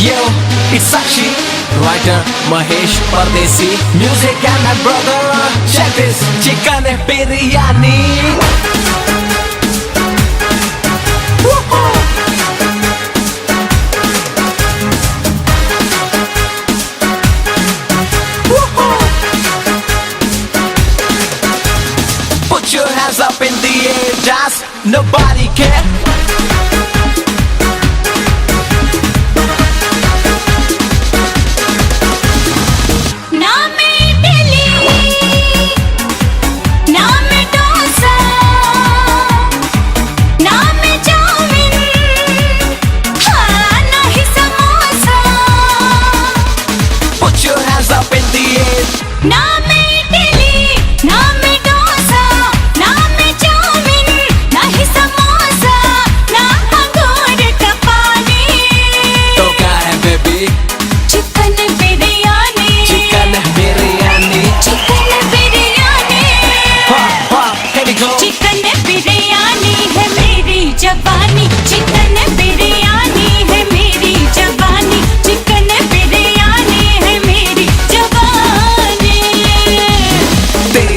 Yo, it's Sakshi, writer Mahesh Pardesi. Music and my brother, check this, chicken biryani. Put your hands up in the air, just nobody care.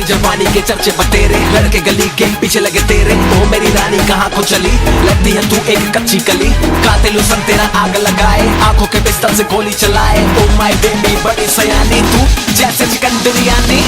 जवानी के चर्चे बतेरे, लड़के गली के पीछे लगे तेरे। ओ मेरी रानी कहाँ को चली, लगती है तू एक कच्ची कली। कातिल हुसन तेरा आग लगाए, आंखों के पिस्टल से गोली चलाए। ओ माय बेबी बड़ी सयानी, तू जैसे chicken biryani.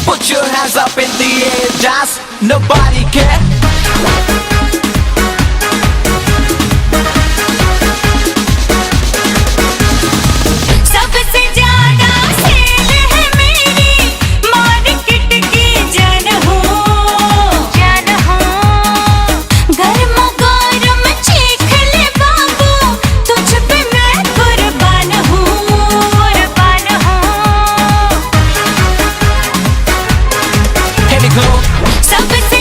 Put your hands up in the air, just nobody care. सबसे